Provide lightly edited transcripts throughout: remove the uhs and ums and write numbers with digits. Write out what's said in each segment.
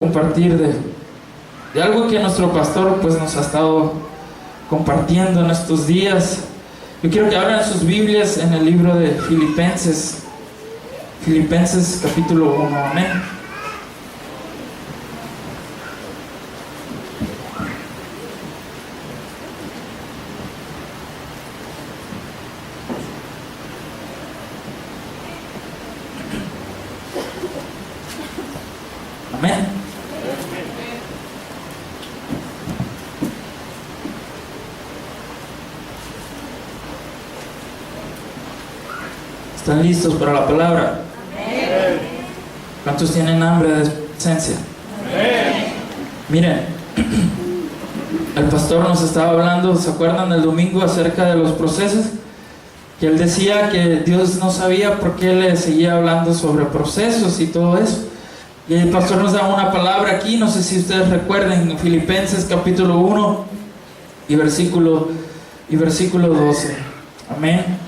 Compartir de algo que nuestro pastor pues nos ha estado compartiendo en estos días. Yo quiero que abran sus Biblias en el libro de Filipenses capítulo 1, amén. Amén. ¿Están listos para la palabra? Amén. ¿Cuántos tienen hambre de presencia? Amén. Miren, el pastor nos estaba hablando, ¿se acuerdan del domingo acerca de los procesos? Que él decía que Dios no sabía por qué le seguía hablando sobre procesos y todo eso. Y el pastor nos da una palabra aquí, no sé si ustedes recuerden, en Filipenses capítulo 1 y versículo 12. Amén.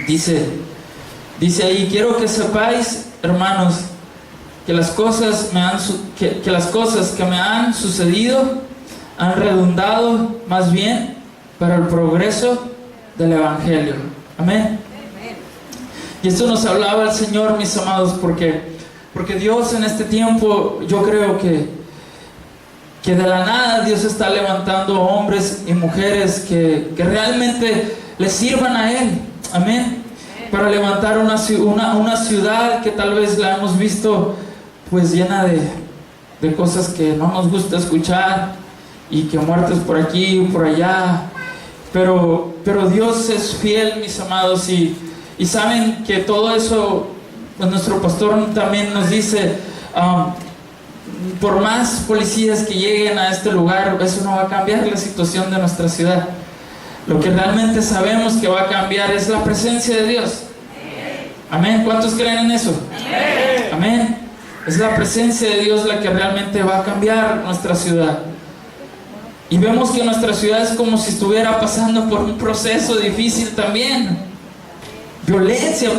Dice ahí: quiero que sepáis, hermanos, que las cosas que me han sucedido han redundado más bien para el progreso del Evangelio. Amén. Y esto nos hablaba el Señor, mis amados, porque Dios en este tiempo, yo creo que de la nada Dios está levantando hombres y mujeres que realmente le sirvan a Él. Amén. Para levantar una ciudad que tal vez la hemos visto pues llena de cosas que no nos gusta escuchar, y que muertes por aquí y por allá, pero Dios es fiel, mis amados, y saben que todo eso, pues nuestro pastor también nos dice, por más policías que lleguen a este lugar, eso no va a cambiar la situación de nuestra ciudad. Lo que realmente sabemos que va a cambiar es la presencia de Dios. Amén. ¿Cuántos creen en eso? Amén. Es la presencia de Dios la que realmente va a cambiar nuestra ciudad. Y vemos que nuestra ciudad es como si estuviera pasando por un proceso difícil también. Violencia,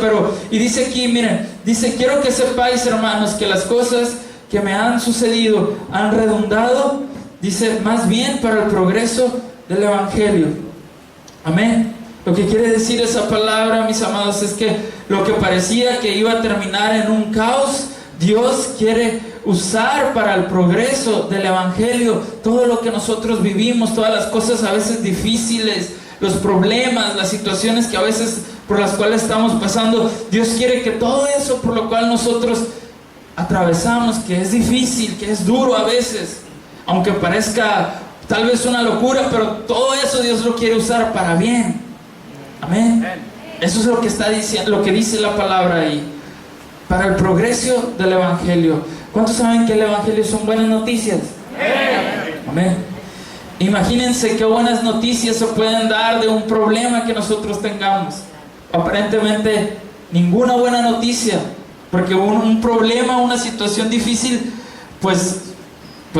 y dice aquí, miren, dice: quiero que sepáis, hermanos, que las cosas que me han sucedido han redundado, dice, más bien para el progreso del Evangelio. Amén. Lo que quiere decir esa palabra, mis amados, es que lo que parecía que iba a terminar en un caos, Dios quiere usar para el progreso del Evangelio. Todo lo que nosotros vivimos, todas las cosas a veces difíciles, los problemas, las situaciones que a veces por las cuales estamos pasando, Dios quiere que todo eso por lo cual nosotros atravesamos, que es difícil, que es duro a veces, aunque parezca tal vez una locura, pero todo eso Dios lo quiere usar para bien. Amén. Eso es lo que está diciendo, lo que dice la palabra ahí, para el progreso del Evangelio. ¿Cuántos saben que el Evangelio son buenas noticias? Amén. Imagínense qué buenas noticias se pueden dar de un problema que nosotros tengamos. Aparentemente ninguna buena noticia, porque un problema, una situación difícil, pues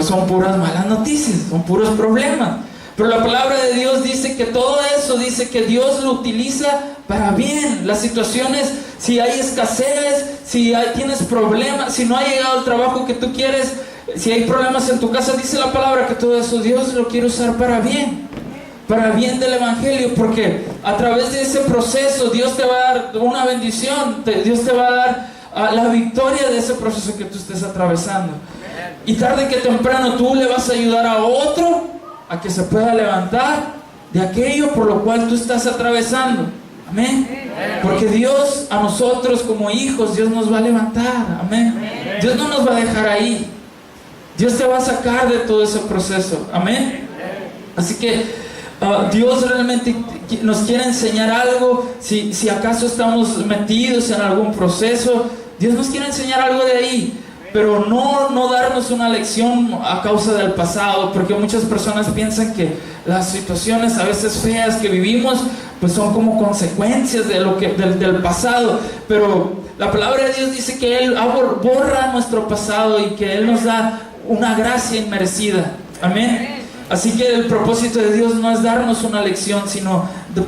son puras malas noticias, son puros problemas. Pero la palabra de Dios dice que todo eso, dice que Dios lo utiliza para bien. Las situaciones, si hay escasez, si tienes problemas, si no ha llegado el trabajo que tú quieres, si hay problemas en tu casa, dice la palabra que todo eso Dios lo quiere usar para bien del Evangelio, porque a través de ese proceso Dios te va a dar una bendición, Dios te va a dar la victoria de ese proceso que tú estés atravesando. Y tarde que temprano tú le vas a ayudar a otro a que se pueda levantar de aquello por lo cual tú estás atravesando. Amén. Porque Dios a nosotros como hijos, Dios nos va a levantar. Amén. Dios no nos va a dejar ahí. Dios te va a sacar de todo ese proceso. Amén. Así que Dios realmente nos quiere enseñar algo. Si acaso estamos metidos en algún proceso, Dios nos quiere enseñar algo de ahí. Pero no darnos una lección a causa del pasado, porque muchas personas piensan que las situaciones a veces feas que vivimos pues son como consecuencias de del pasado. Pero la palabra de Dios dice que Él borra nuestro pasado y que Él nos da una gracia inmerecida. Amén. Así que el propósito de Dios no es darnos una lección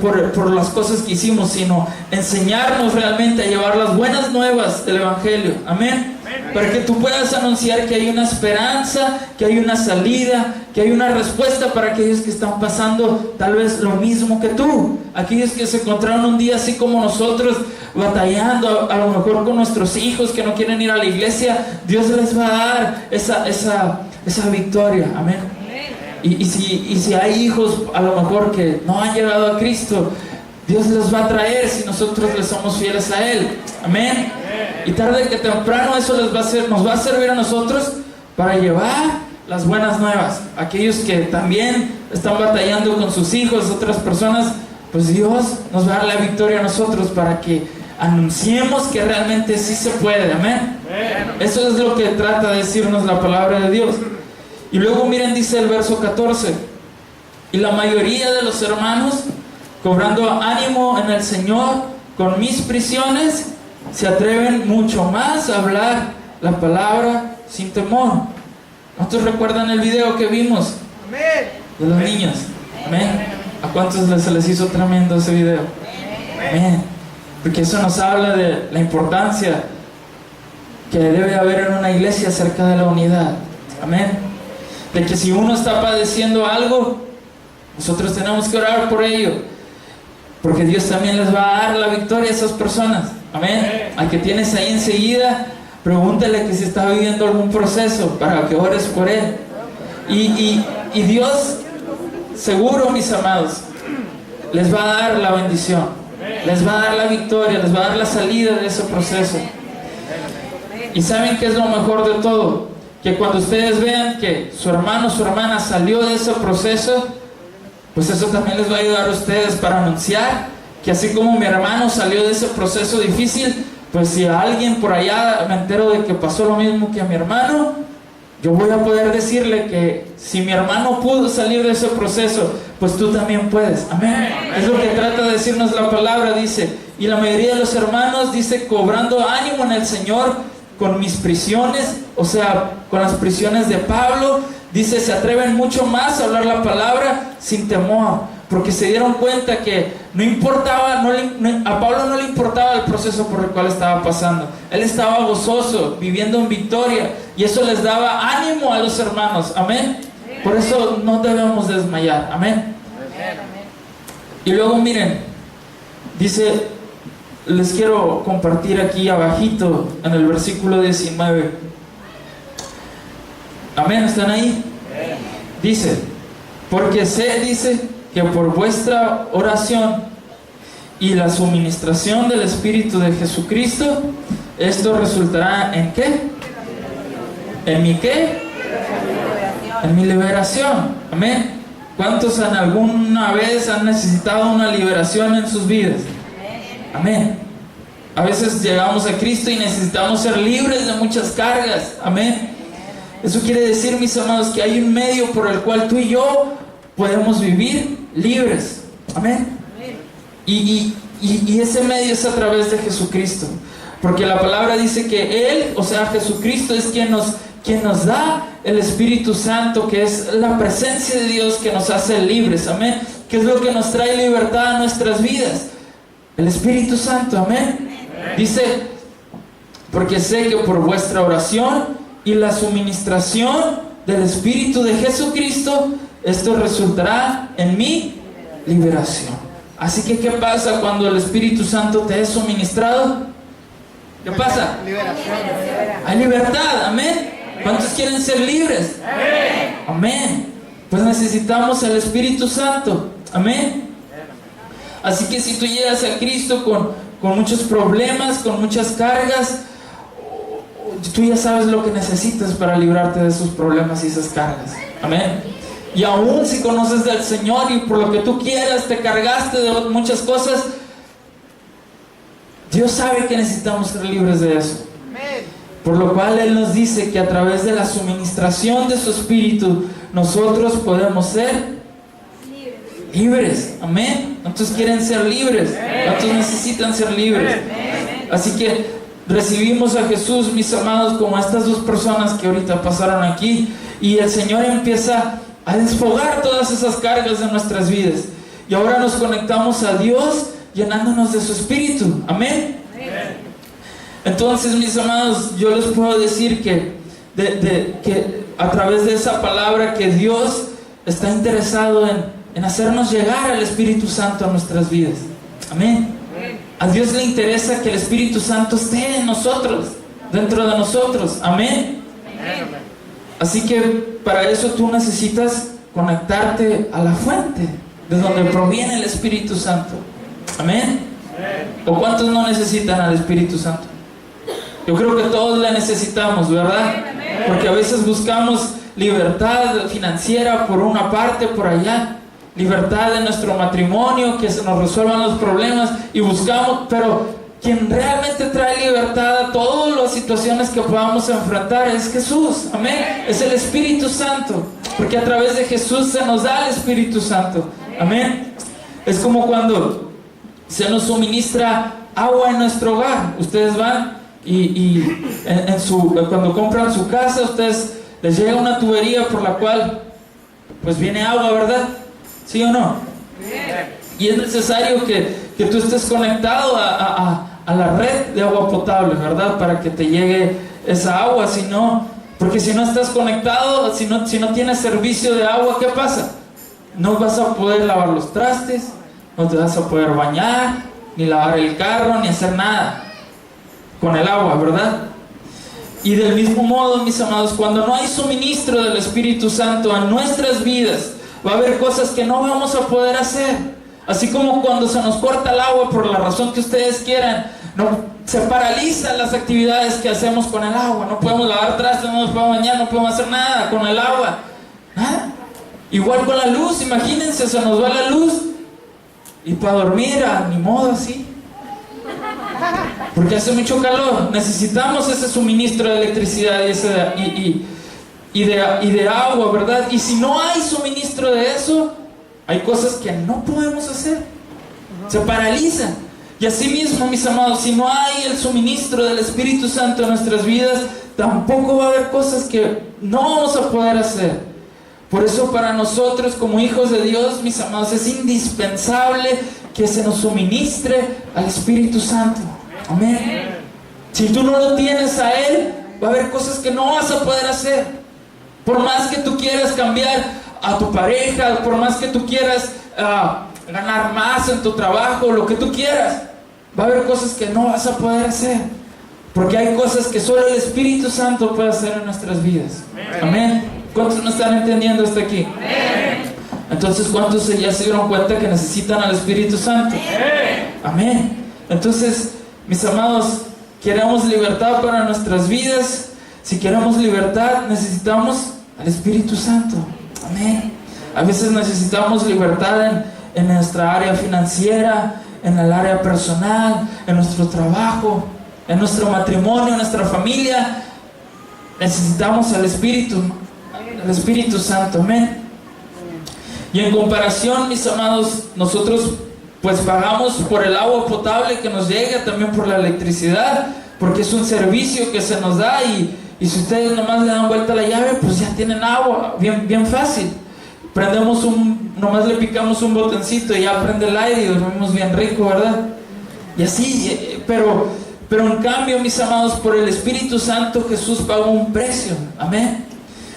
por las cosas que hicimos, sino enseñarnos realmente a llevar las buenas nuevas del Evangelio. Amén. Para que tú puedas anunciar que hay una esperanza, que hay una salida, que hay una respuesta para aquellos que están pasando tal vez lo mismo que tú. Aquellos que se encontraron un día así como nosotros, batallando a lo mejor con nuestros hijos que no quieren ir a la iglesia. Dios les va a dar esa victoria. Amén. Y si hay hijos a lo mejor que no han llegado a Cristo, Dios los va a traer si nosotros les somos fieles a Él. Amén. Y tarde que temprano eso nos va a servir a nosotros para llevar las buenas nuevas. Aquellos que también están batallando con sus hijos, otras personas, pues Dios nos va a dar la victoria a nosotros para que anunciemos que realmente sí se puede. Amén. Eso es lo que trata de decirnos la palabra de Dios. Y luego miren, dice el verso 14: y la mayoría de los hermanos, cobrando ánimo en el Señor con mis prisiones, se atreven mucho más a hablar la palabra sin temor. ¿Cuántos recuerdan el video que vimos de los niños? Amén. ¿A cuántos se les hizo tremendo ese video? Amén. Porque eso nos habla de la importancia que debe haber en una iglesia acerca de la unidad. Amén. De que si uno está padeciendo algo, nosotros tenemos que orar por ello, porque Dios también les va a dar la victoria a esas personas. Amén. Al que tienes ahí enseguida, pregúntale que si está viviendo algún proceso para que ores por él. Y Dios, seguro, mis amados, les va a dar la bendición, les va a dar la victoria, les va a dar la salida de ese proceso. Y ¿saben qué es lo mejor de todo? Que cuando ustedes vean que su hermano o su hermana salió de ese proceso, pues eso también les va a ayudar a ustedes para anunciar que así como mi hermano salió de ese proceso difícil, pues si a alguien por allá me entero de que pasó lo mismo que a mi hermano, yo voy a poder decirle que si mi hermano pudo salir de ese proceso, pues tú también puedes. Amén. Es lo que trata de decirnos la palabra. Dice, y la mayoría de los hermanos, dice, cobrando ánimo en el Señor con mis prisiones, o sea, con las prisiones de Pablo, dice, se atreven mucho más a hablar la palabra sin temor, porque se dieron cuenta que no importaba, a Pablo no le importaba el proceso por el cual estaba pasando. Él estaba gozoso, viviendo en victoria, y eso les daba ánimo a los hermanos. Amén. Por eso no debemos desmayar. Amén. Y luego miren, dice, les quiero compartir aquí abajito en el versículo 19. Amén, ¿están ahí? Dice, porque sé, dice, que por vuestra oración y la suministración del Espíritu de Jesucristo, esto resultará ¿en qué? ¿En mi qué? En mi liberación. Amén. ¿Cuántos alguna vez han necesitado una liberación en sus vidas? Amén. A veces llegamos a Cristo y necesitamos ser libres de muchas cargas. Amén. Eso quiere decir, mis amados, que hay un medio por el cual tú y yo podemos vivir libres. Amén. Y ese medio es a través de Jesucristo. Porque la palabra dice que Él, o sea, Jesucristo, es quien nos da el Espíritu Santo, que es la presencia de Dios que nos hace libres. Amén. Que es lo que nos trae libertad a nuestras vidas. El Espíritu Santo. Amén. Dice, porque sé que por vuestra oración y la suministración del Espíritu de Jesucristo, esto resultará en mi liberación. Así que, ¿qué pasa cuando el Espíritu Santo te es suministrado? ¿Qué pasa? Liberación. Hay libertad. Amén. ¿Cuántos quieren ser libres? Amén. Pues necesitamos el Espíritu Santo. Amén. Así que si tú llegas a Cristo con muchos problemas, con muchas cargas, tú ya sabes lo que necesitas para librarte de esos problemas y esas cargas. Amén. Y aún si conoces del Señor y por lo que tú quieras te cargaste de muchas cosas, Dios sabe que necesitamos ser libres de eso. Por lo cual Él nos dice que a través de la suministración de su Espíritu nosotros podemos ser libres. Amén. ¿Cuántos quieren ser libres? ¿Cuántos necesitan ser libres? Así que recibimos a Jesús, mis amados, como estas dos personas que ahorita pasaron aquí, y el Señor empieza a desfogar todas esas cargas de nuestras vidas, y ahora nos conectamos a Dios llenándonos de su Espíritu. Amén. Entonces, mis amados, yo les puedo decir que a través de esa palabra que Dios está interesado en hacernos llegar al Espíritu Santo a nuestras vidas. Amén. A Dios le interesa que el Espíritu Santo esté en nosotros, dentro de nosotros. Amén. Así que para eso tú necesitas conectarte a la fuente de donde proviene el Espíritu Santo. Amén. ¿O cuántos no necesitan al Espíritu Santo? Yo creo que todos la necesitamos, ¿verdad? Porque a veces buscamos libertad financiera por una parte, por allá, libertad en nuestro matrimonio, que se nos resuelvan los problemas, y buscamos, pero quien realmente trae libertad a todas las situaciones que podamos enfrentar es Jesús. Amén. Es el Espíritu Santo, porque a través de Jesús se nos da el Espíritu Santo. Amén. Es como cuando se nos suministra agua en nuestro hogar. Ustedes van y cuando compran su casa, ustedes les llega una tubería por la cual pues viene agua, ¿verdad? ¿Sí o no? Y es necesario que tú estés conectado a la red de agua potable, ¿verdad? Para que te llegue esa agua. Si no, porque si no estás conectado, si no tienes servicio de agua, ¿qué pasa? No vas a poder lavar los trastes, no te vas a poder bañar, ni lavar el carro, ni hacer nada con el agua, ¿verdad? Y del mismo modo, mis amados, cuando no hay suministro del Espíritu Santo a nuestras vidas, va a haber cosas que no vamos a poder hacer. Así como cuando se nos corta el agua por la razón que ustedes quieran, se paralizan las actividades que hacemos con el agua. No podemos lavar trastes, no nos podemos bañar, no podemos hacer nada con el agua. Nada. Igual con la luz, imagínense, se nos va la luz y para dormir, ni modo así. Porque hace mucho calor, necesitamos ese suministro de electricidad y de agua, ¿verdad? Y si no hay suministro de eso, hay cosas que no podemos hacer, se paralizan. Y así mismo, mis amados, si no hay el suministro del Espíritu Santo en nuestras vidas, tampoco va a haber cosas que no vamos a poder hacer. Por eso para nosotros como hijos de Dios, mis amados, es indispensable que se nos suministre al Espíritu Santo. Amén. Si tú no lo tienes a Él, va a haber cosas que no vas a poder hacer. Por más que tú quieras cambiar a tu pareja, por más que tú quieras ganar más en tu trabajo, lo que tú quieras, va a haber cosas que no vas a poder hacer. Porque hay cosas que solo el Espíritu Santo puede hacer en nuestras vidas. Amén. ¿Cuántos no están entendiendo hasta aquí? Entonces, ¿cuántos ya se dieron cuenta que necesitan al Espíritu Santo? Amén. Entonces, mis amados, queremos libertad para nuestras vidas. Si queremos libertad, necesitamos al Espíritu Santo. Amén. A veces necesitamos libertad en nuestra área financiera, en el área personal, en nuestro trabajo, en nuestro matrimonio, en nuestra familia. Necesitamos al Espíritu Santo. Amén. Y en comparación, mis amados, nosotros pues pagamos por el agua potable que nos llega, también por la electricidad, porque es un servicio que se nos da. Y si ustedes nomás le dan vuelta a la llave, pues ya tienen agua, bien fácil. Nomás le picamos un botoncito y ya prende el aire y dormimos bien rico, ¿verdad? Y así, pero en cambio, mis amados, por el Espíritu Santo Jesús pagó un precio. Amén.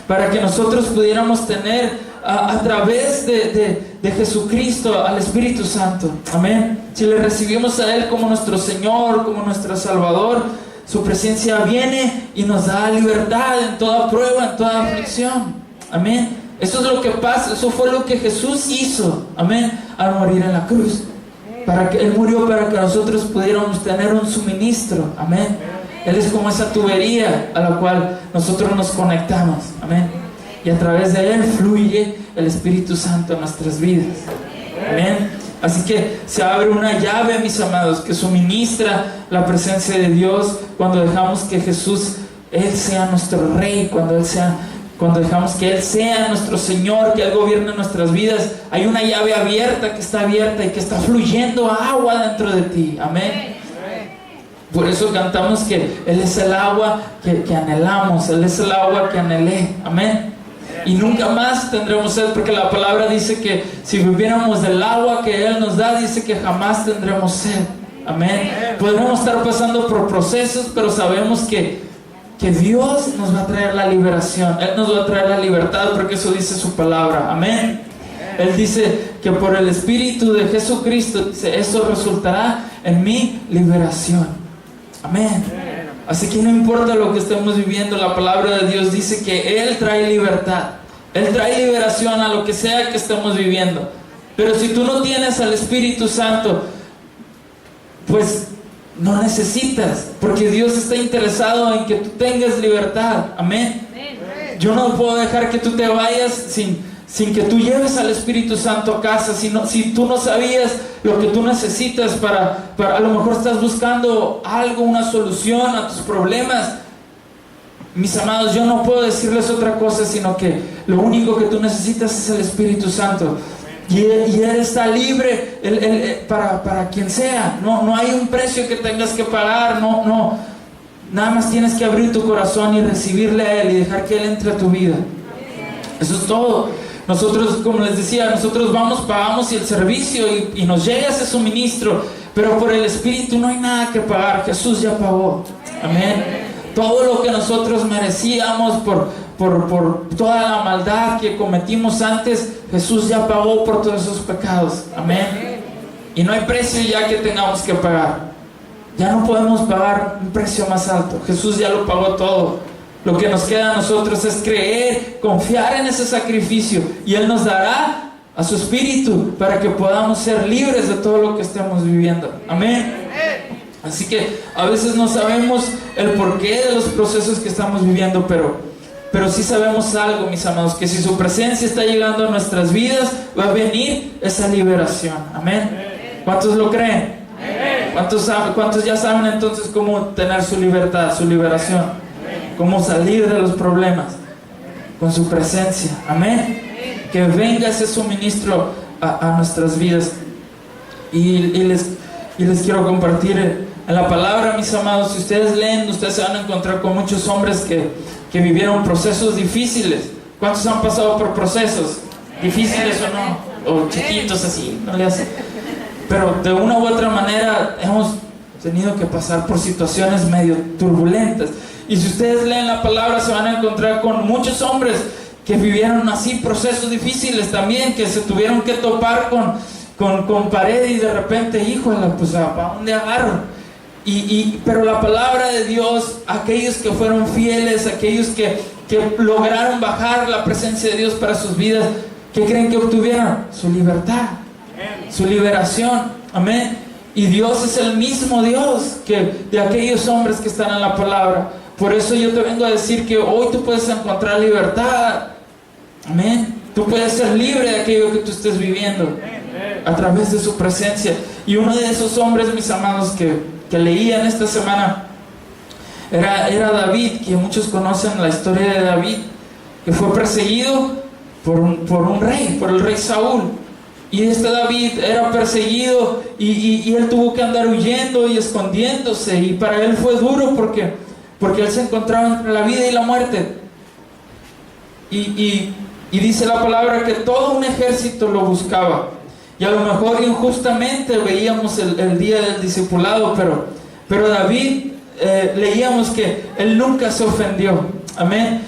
Para que nosotros pudiéramos tener a través de Jesucristo al Espíritu Santo. Amén. Si le recibimos a Él como nuestro Señor, como nuestro Salvador, su presencia viene y nos da libertad en toda prueba, en toda aflicción. Amén. Eso es lo que pasa, eso fue lo que Jesús hizo. Amén. Al morir en la cruz. Él murió para que nosotros pudiéramos tener un suministro. Amén. Él es como esa tubería a la cual nosotros nos conectamos. Amén. Y a través de Él fluye el Espíritu Santo en nuestras vidas. Amén. Así que se abre una llave, mis amados, que suministra la presencia de Dios cuando dejamos que Jesús, Él sea nuestro Rey, cuando dejamos que Él sea nuestro Señor, que Él gobierne nuestras vidas. Hay una llave abierta que está abierta y que está fluyendo agua dentro de ti. Amén. Por eso cantamos que Él es el agua que anhelamos, Él es el agua que anhelé. Amén. Y nunca más tendremos sed, porque la palabra dice que si bebiéramos del agua que Él nos da, dice que jamás tendremos sed. Amén. Podremos estar pasando por procesos, pero sabemos que Dios nos va a traer la liberación. Él nos va a traer la libertad, porque eso dice su palabra. Amén. Él dice que por el Espíritu de Jesucristo, dice, eso resultará en mi liberación. Amén. Así que no importa lo que estemos viviendo, la palabra de Dios dice que Él trae libertad. Él trae liberación a lo que sea que estemos viviendo. Pero si tú no tienes al Espíritu Santo, pues no necesitas, porque Dios está interesado en que tú tengas libertad. Amén. Yo no puedo dejar que tú te vayas sin que tú lleves al Espíritu Santo a casa. Si tú no sabías lo que tú necesitas para a lo mejor estás buscando algo, una solución a tus problemas. Mis amados, yo no puedo decirles otra cosa, sino que lo único que tú necesitas es el Espíritu Santo. Y Él está libre para quien sea. No hay un precio que tengas que pagar. No. Nada más tienes que abrir tu corazón y recibirle a Él y dejar que Él entre a tu vida. Eso es todo. Nosotros, como les decía, nosotros vamos, pagamos el servicio y nos llega ese suministro. Pero por el Espíritu no hay nada que pagar. Jesús ya pagó. Amén. Todo lo que nosotros merecíamos por toda la maldad que cometimos antes, Jesús ya pagó por todos esos pecados. Amén. Y no hay precio ya que tengamos que pagar. Ya no podemos pagar un precio más alto. Jesús ya lo pagó todo. Lo que nos queda a nosotros es creer, confiar en ese sacrificio, y Él nos dará a su Espíritu para que podamos ser libres de todo lo que estemos viviendo. Amén. Así que a veces no sabemos el porqué de los procesos que estamos viviendo, pero sí sabemos algo, mis amados, que si su presencia está llegando a nuestras vidas, va a venir esa liberación. Amén. ¿Cuántos lo creen? ¿Cuántos ya saben entonces cómo tener su libertad, su liberación? Cómo salir de los problemas con su presencia. Amén. Que venga ese suministro a nuestras vidas. Y les quiero compartir en la palabra, mis amados. Si ustedes leen, ustedes se van a encontrar con muchos hombres que vivieron procesos difíciles. ¿Cuántos han pasado por procesos difíciles o no? O chiquitos así, no le hace. Pero de una u otra manera hemos tenido que pasar por situaciones medio turbulentas. Y si ustedes leen la palabra, se van a encontrar con muchos hombres que vivieron así procesos difíciles también, que se tuvieron que topar con pared y de repente, híjole, pues ¿para dónde agarro? Pero la palabra de Dios, aquellos que fueron fieles, aquellos que lograron bajar la presencia de Dios para sus vidas, ¿qué creen que obtuvieron? Su libertad, su liberación. Amén. Y Dios es el mismo Dios que de aquellos hombres que están en la palabra. Por eso yo te vengo a decir que hoy tú puedes encontrar libertad. Amén. Tú puedes ser libre de aquello que tú estés viviendo a través de su presencia. Y uno de esos hombres, mis amados, que leía en esta semana era David, que muchos conocen la historia de David, que fue perseguido por un rey, por el rey Saúl. Y David era perseguido y él tuvo que andar huyendo y escondiéndose, y para él fue duro porque él se encontraba entre la vida y la muerte. Y dice la palabra que todo un ejército lo buscaba. Y a lo mejor injustamente veíamos el día del discipulado, pero David, leíamos que él nunca se ofendió. Amén.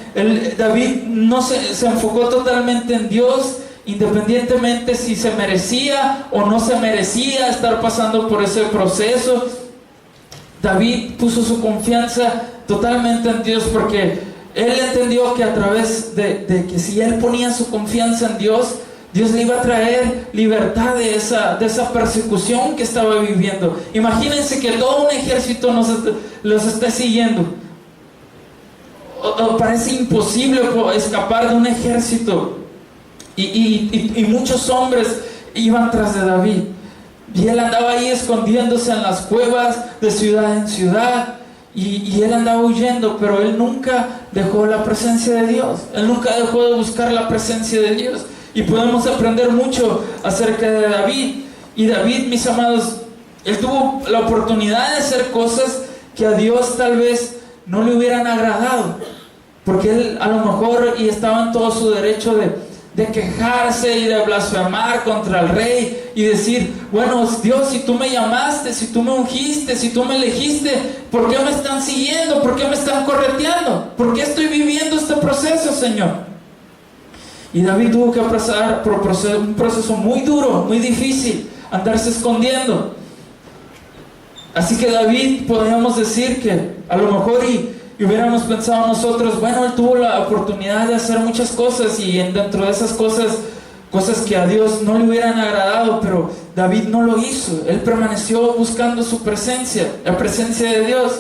David no se enfocó totalmente en Dios, independientemente si se merecía o no se merecía estar pasando por ese proceso. David puso su confianza totalmente en Dios, porque él entendió que a través de que si él ponía su confianza en Dios, Dios le iba a traer libertad de esa persecución que estaba viviendo. Imagínense que todo un ejército los esté siguiendo. Parece imposible escapar de un ejército. Y muchos hombres iban tras de David. Y él andaba ahí escondiéndose en las cuevas de ciudad en ciudad. Y él andaba huyendo, pero él nunca dejó la presencia de Dios. Él nunca dejó de buscar la presencia de Dios. Y podemos aprender mucho acerca de David. Y David, mis amados, él tuvo la oportunidad de hacer cosas que a Dios tal vez no le hubieran agradado, porque él a lo mejor, y estaba en todo su derecho de quejarse y de blasfemar contra el rey y decir, bueno, Dios, si tú me llamaste, si tú me ungiste, si tú me elegiste, ¿por qué me están siguiendo? ¿Por qué me están correteando? ¿Por qué estoy viviendo este proceso, Señor? Y David tuvo que pasar por un proceso muy duro, muy difícil, andarse escondiendo. Así que David, podríamos decir que a lo mejor y hubiéramos pensado nosotros, bueno, él tuvo la oportunidad de hacer muchas cosas y dentro de esas cosas que a Dios no le hubieran agradado, pero David no lo hizo. Él permaneció buscando su presencia, la presencia de Dios.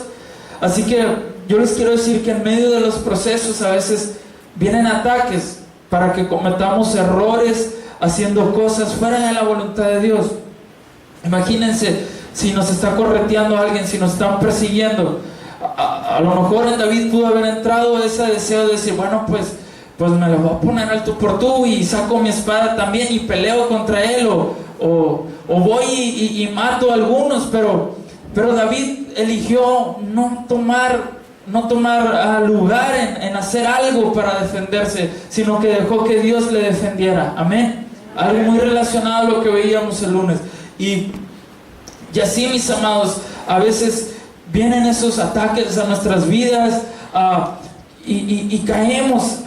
Así que yo les quiero decir que en medio de los procesos a veces vienen ataques para que cometamos errores haciendo cosas fuera de la voluntad de Dios. Imagínense si nos está correteando alguien, si nos están persiguiendo. A lo mejor en David pudo haber entrado ese deseo de decir, bueno, pues me lo voy a poner al tú por tú y saco mi espada también y peleo contra él, o voy y mato a algunos, pero David eligió no tomar lugar en hacer algo para defenderse, sino que dejó que Dios le defendiera. Amén. Algo muy relacionado a lo que veíamos el lunes. Y así, mis amados, a veces vienen esos ataques a nuestras vidas y caemos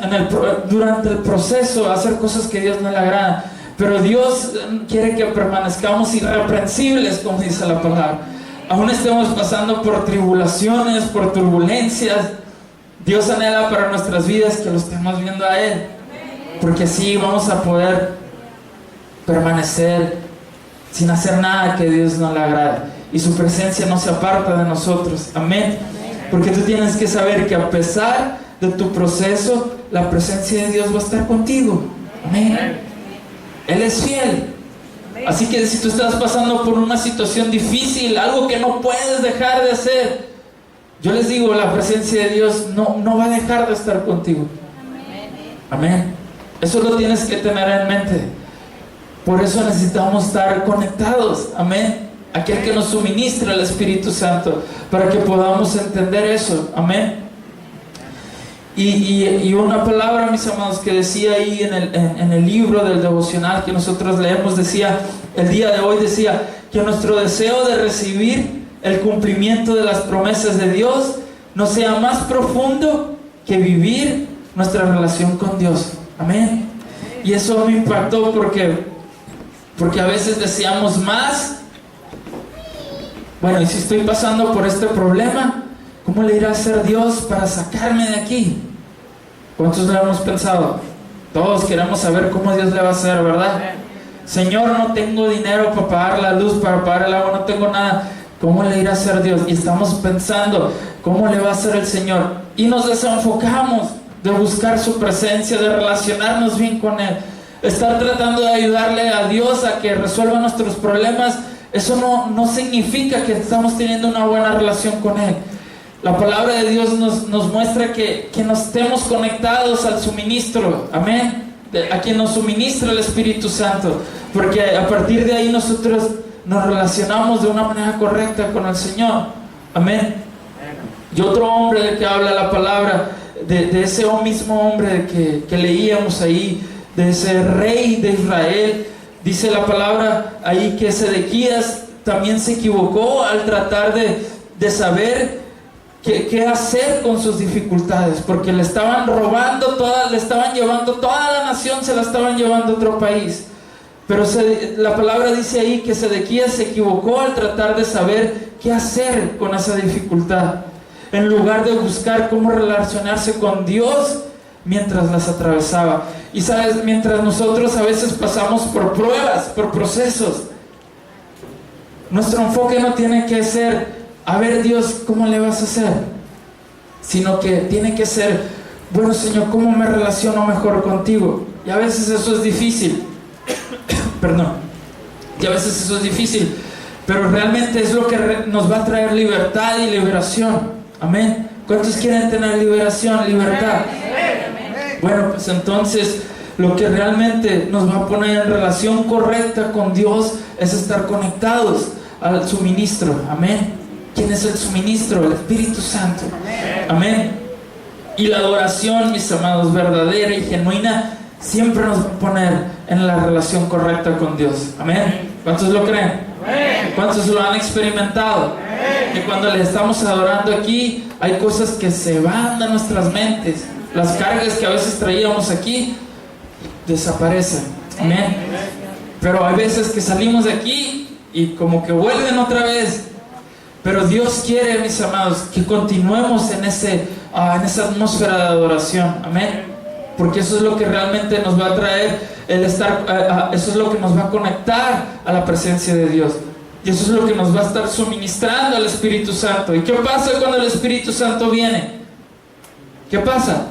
durante el proceso a hacer cosas que a Dios no le agradan. Pero Dios quiere que permanezcamos irreprensibles, como dice la palabra. Aún estemos pasando por tribulaciones, por turbulencias, Dios anhela para nuestras vidas que lo estemos viendo a Él, porque así vamos a poder permanecer sin hacer nada que a Dios no le agrade, y su presencia no se aparta de nosotros. Amén. Porque tú tienes que saber que a pesar de tu proceso, la presencia de Dios va a estar contigo. Amén. Él es fiel. Así que si tú estás pasando por una situación difícil, algo que no puedes dejar de hacer, yo les digo, la presencia de Dios no va a dejar de estar contigo. Amén. Eso lo tienes que tener en mente. Por eso necesitamos estar conectados. Amén. Aquel que nos suministra el Espíritu Santo, para que podamos entender eso. Amén. Y una palabra, mis amados, que decía ahí en el libro del devocional que nosotros leemos, decía, el día de hoy decía, que nuestro deseo de recibir el cumplimiento de las promesas de Dios no sea más profundo que vivir nuestra relación con Dios. Amén. Y eso me impactó porque a veces deseamos más. Bueno, y si estoy pasando por este problema, ¿cómo le irá a hacer Dios para sacarme de aquí? ¿Cuántos lo hemos pensado? Todos queremos saber cómo Dios le va a hacer, ¿verdad? Señor, no tengo dinero para pagar la luz, para pagar el agua, no tengo nada. ¿Cómo le irá a hacer Dios? Y estamos pensando, ¿cómo le va a hacer el Señor? Y nos desenfocamos de buscar su presencia, de relacionarnos bien con Él. Estar tratando de ayudarle a Dios a que resuelva nuestros problemas. Eso no significa que estamos teniendo una buena relación con Él. La palabra de Dios nos muestra que nos estemos conectados al suministro, amén, a quien nos suministra el Espíritu Santo, porque a partir de ahí nosotros nos relacionamos de una manera correcta con el Señor. Amén. Y otro hombre del que habla la palabra, de ese mismo hombre que leíamos ahí, de ese rey de Israel, dice la palabra ahí que Sedequías también se equivocó al tratar de saber qué hacer con sus dificultades, porque le estaban robando le estaban llevando toda la nación, se la estaban llevando a otro país. Pero la palabra dice ahí que Sedequías se equivocó al tratar de saber qué hacer con esa dificultad, en lugar de buscar cómo relacionarse con Dios mientras las atravesaba. Y sabes, mientras nosotros a veces pasamos por pruebas, por procesos, nuestro enfoque no tiene que ser, a ver Dios, ¿cómo le vas a hacer? Sino que tiene que ser, bueno Señor, ¿cómo me relaciono mejor contigo? Y a veces eso es difícil. Perdón. Y a veces eso es difícil, pero realmente es lo que nos va a traer libertad y liberación. Amén. ¿Cuántos quieren tener liberación, libertad? Bueno, pues entonces lo que realmente nos va a poner en relación correcta con Dios es estar conectados al suministro. Amén. ¿Quién es el suministro? El Espíritu Santo. Amén. Y la adoración, mis amados, verdadera y genuina, siempre nos va a poner en la relación correcta con Dios. Amén. ¿Cuántos lo creen? ¿Cuántos lo han experimentado? Que cuando le estamos adorando aquí, hay cosas que se van de nuestras mentes. Las cargas que a veces traíamos aquí desaparecen. Amén. Pero hay veces que salimos de aquí y como que vuelven otra vez. Pero Dios quiere, mis amados, que continuemos en esa atmósfera de adoración. Amén. Porque eso es lo que realmente nos va a traer el estar, eso es lo que nos va a conectar a la presencia de Dios. Y eso es lo que nos va a estar suministrando al Espíritu Santo. ¿Y qué pasa cuando el Espíritu Santo viene? ¿Qué pasa?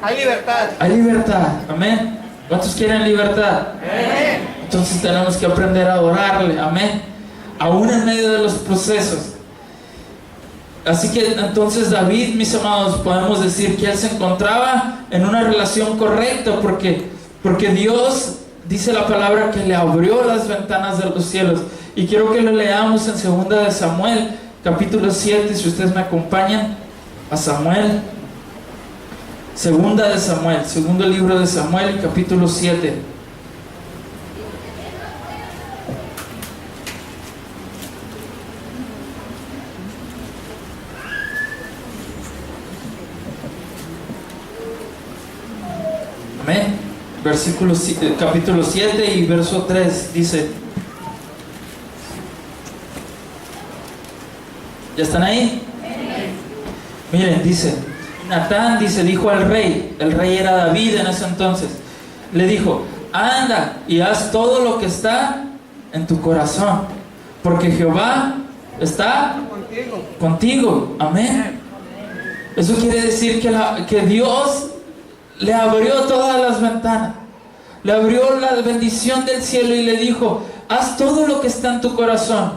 Hay libertad. Hay libertad. Amén. ¿Cuántos quieren libertad? Amén. Entonces tenemos que aprender a adorarle. Amén. Aún en medio de los procesos. Así que entonces David, mis amados, podemos decir que él se encontraba en una relación correcta porque Dios, dice la palabra, que le abrió las ventanas de los cielos. Y quiero que lo leamos en 2 de Samuel, capítulo 7, si ustedes me acompañan a Samuel. 2 de Samuel, segundo libro de Samuel, capítulo 7. Amén. Capítulo 7 y verso 3 dice: ¿ya están ahí? Miren, dice: Natán, dijo al rey, el rey era David en ese entonces, le dijo: anda y haz todo lo que está en tu corazón, porque Jehová está contigo. Amén. Eso quiere decir que Dios le abrió todas las ventanas, le abrió la bendición del cielo y le dijo: haz todo lo que está en tu corazón,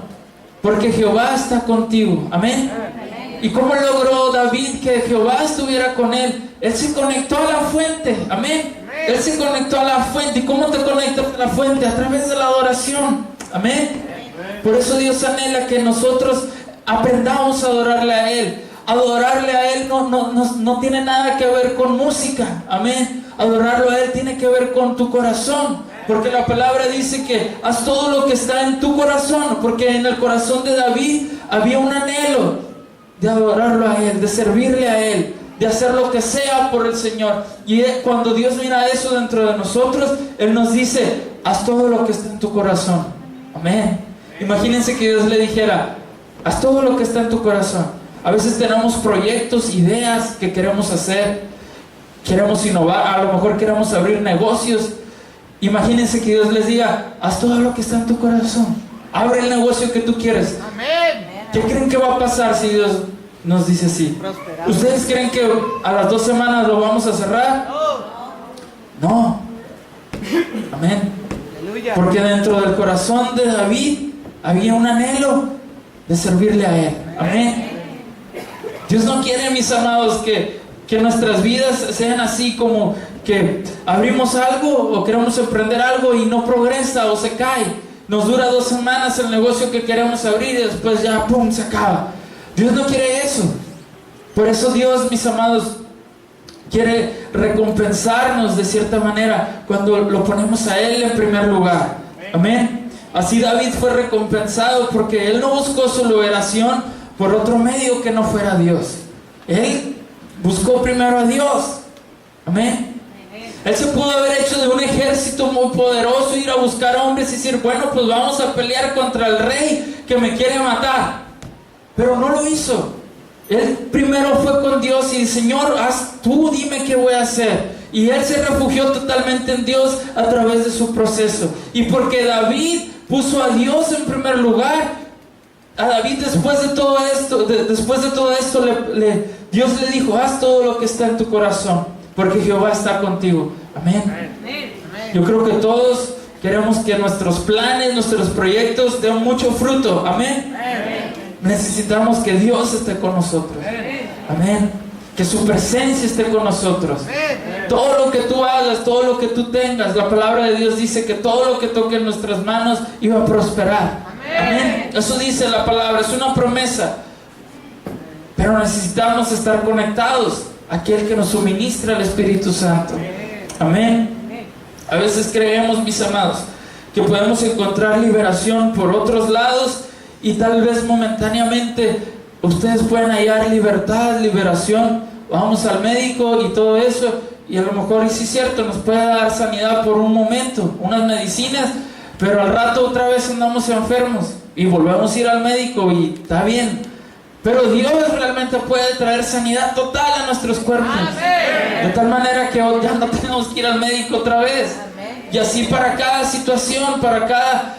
porque Jehová está contigo. Amén. ¿Y cómo logró David que Jehová estuviera con él? Él se conectó a la fuente. Amén. Él se conectó a la fuente. ¿Y cómo te conectas a la fuente? A través de la adoración. Amén. Por eso Dios anhela que nosotros aprendamos a adorarle a Él. Adorarle a Él no tiene nada que ver con música. Amén. Adorarlo a Él tiene que ver con tu corazón. Porque la palabra dice que haz todo lo que está en tu corazón. Porque en el corazón de David había un anhelo de adorarlo a Él, de servirle a Él, de hacer lo que sea por el Señor. Y cuando Dios mira eso dentro de nosotros, Él nos dice: haz todo lo que está en tu corazón. Amén. Imagínense que Dios le dijera: haz todo lo que está en tu corazón. A veces tenemos proyectos, ideas que queremos hacer, queremos innovar, a lo mejor queremos abrir negocios. Imagínense que Dios les diga: haz todo lo que está en tu corazón, abre el negocio que tú quieres. Amén. ¿Qué creen que va a pasar si Dios nos dice así? Prosperamos. ¿Ustedes creen que a las 2 semanas lo vamos a cerrar? No. Amén. Aleluya. Porque dentro del corazón de David había un anhelo de servirle a Él. Amén. Dios no quiere, mis amados, que nuestras vidas sean así como que abrimos algo o queremos emprender algo y no progresa o se cae. Nos dura 2 semanas el negocio que queremos abrir y después ya, ¡pum!, se acaba. Dios no quiere eso. Por eso Dios, mis amados, quiere recompensarnos de cierta manera cuando lo ponemos a Él en primer lugar. Amén. Así David fue recompensado porque él no buscó su liberación por otro medio que no fuera Dios. Él buscó primero a Dios. Amén. Él se pudo haber hecho de un ejército muy poderoso, ir a buscar hombres y decir: bueno, pues vamos a pelear contra el rey que me quiere matar. Pero no lo hizo. Él primero fue con Dios y: Señor, tú dime qué voy a hacer. Y él se refugió totalmente en Dios a través de su proceso. Y porque David puso a Dios en primer lugar, a David después de todo esto, Dios le dijo: haz todo lo que está en tu corazón, porque Jehová está contigo. Amén. Yo creo que todos queremos que nuestros planes, nuestros proyectos den mucho fruto. Amén. Necesitamos que Dios esté con nosotros. Amén. Que su presencia esté con nosotros. Todo lo que tú hagas, todo lo que tú tengas, la palabra de Dios dice que todo lo que toque en nuestras manos iba a prosperar. Amén. Eso dice la palabra, es una promesa. Pero necesitamos estar conectados a aquel que nos suministra el Espíritu Santo. Amén. A veces creemos, mis amados, que podemos encontrar liberación por otros lados y tal vez momentáneamente ustedes pueden hallar libertad, liberación. Vamos al médico y todo eso, y a lo mejor, y sí es cierto, nos puede dar sanidad por un momento, unas medicinas, pero al rato otra vez andamos enfermos y volvemos a ir al médico y está bien. Pero Dios realmente puede traer sanidad total a nuestros cuerpos. Amén. De tal manera que ya no tenemos que ir al médico otra vez. Amén. Y así para cada situación, para cada